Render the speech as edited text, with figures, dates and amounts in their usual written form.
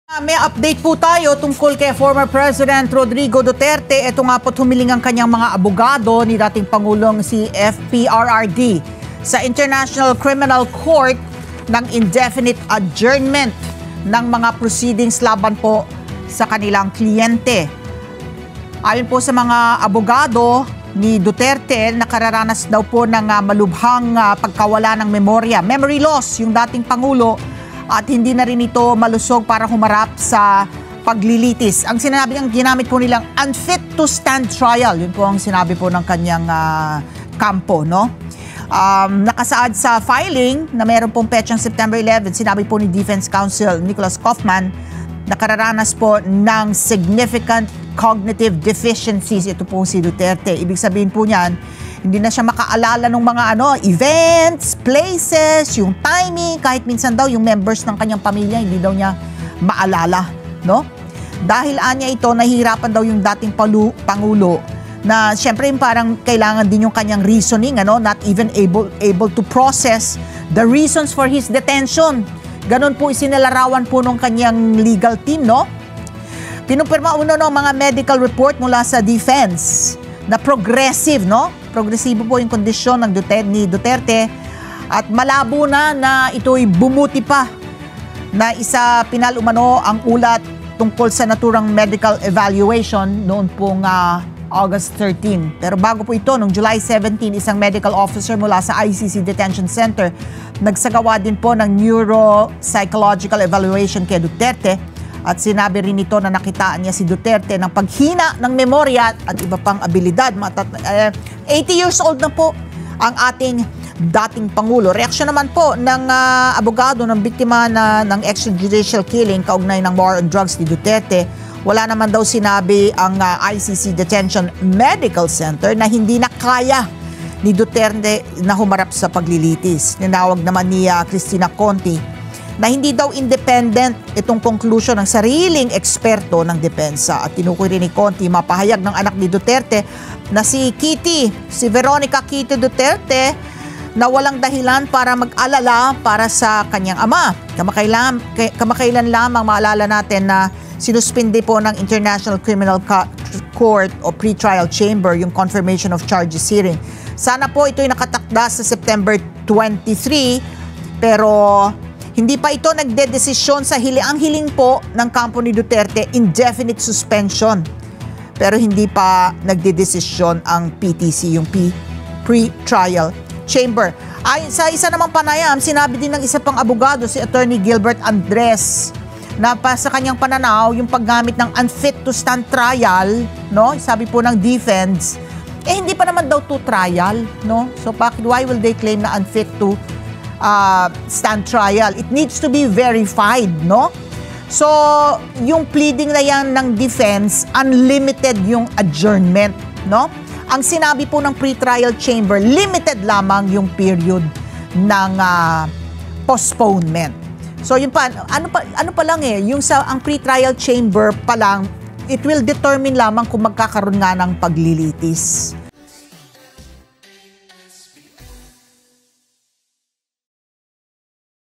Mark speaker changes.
Speaker 1: May update po tayo tungkol kay former President Rodrigo Duterte. Ito nga po humiling ang kanyang mga abogado ni dating Pangulong si FPRRD sa International Criminal Court ng indefinite adjournment ng mga proceedings laban po sa kanilang kliyente. Ayon po sa mga abogado ni Duterte, nakararanas daw po ng malubhang pagkawala ng memorya. Memory loss yung dating Pangulo at hindi na rin ito malusog para humarap sa paglilitis. Ang ginamit po nilang unfit to stand trial. Yun po ang sinabi po ng kanyang kampo, no? Nakasaad sa filing na meron pong petsang September 11, sinabi po ni Defense Counsel Nicholas Kaufman, nakararanas po ng significant cognitive deficiencies. Ito po si Duterte. Ibig sabihin po niyan, hindi na siya makaalala ng mga events, places, yung timing, kahit minsan daw yung members ng kanyang pamilya, hindi daw niya maalala, no? Dahil anya ito, nahihirapan daw yung dating Pangulo na syempre parang kailangan din yung kanyang reasoning, not even able to process the reasons for his detention. Ganon po isinalarawan po ng kanyang legal team, no? Pinumpirma uno ng mga medical report mula sa defense na progressive, no? Progresibo po yung kondisyon ng Duterte at malabo na ito'y bumuti pa na isa pinalumano ang ulat tungkol sa naturang medical evaluation noon pong August 13. Pero bago po ito, noong July 17, isang medical officer mula sa ICC Detention Center nagsagawa din po ng neuropsychological evaluation kay Duterte. At sinabi rin ito na nakitaan niya si Duterte ng paghina ng memorya at iba pang abilidad. 80 years old na po ang ating dating Pangulo. Reaksyon naman po ng abogado ng biktima ng extrajudicial killing kaugnay ng war on drugs ni Duterte. Wala naman daw sinabi ang ICC Detention Medical Center na hindi na kaya ni Duterte na humarap sa paglilitis. Ninawag naman ni Cristina Conti na hindi daw independent itong conclusion ng sariling eksperto ng depensa. At tinukoy rin ni Conti mapahayag ng anak ni Duterte na si Veronica Kitty Duterte, na walang dahilan para mag-alala para sa kanyang ama. Kamakailan lamang maalala natin na sinuspindi po ng International Criminal Court o Pre-Trial Chamber yung confirmation of charges hearing. Sana po ito'y nakatakda sa September 23, pero hindi pa ito nagdedesisyon sa ang hiling po ng kampo ni Duterte, indefinite suspension. Pero hindi pa nagdedesisyon ang PTC, yung Pre-Trial Chamber. Ayon sa isa namang panayam, sinabi din ng isa pang abogado, si Attorney Gilbert Andres, na sa kanyang pananaw, yung paggamit ng unfit to stand trial, no? Sabi po ng defense, hindi pa naman daw to trial, no? So why will they claim na unfit to stand trial? It needs to be verified, no? So, yung pleading na yan ng defense, unlimited yung adjournment, no? Ang sinabi po ng pre-trial chamber, limited lamang yung period ng postponement. So, yun pa, ano pa lang yung ang pre-trial chamber pa lang, it will determine lamang kung magkakaroon nga ng paglilitis.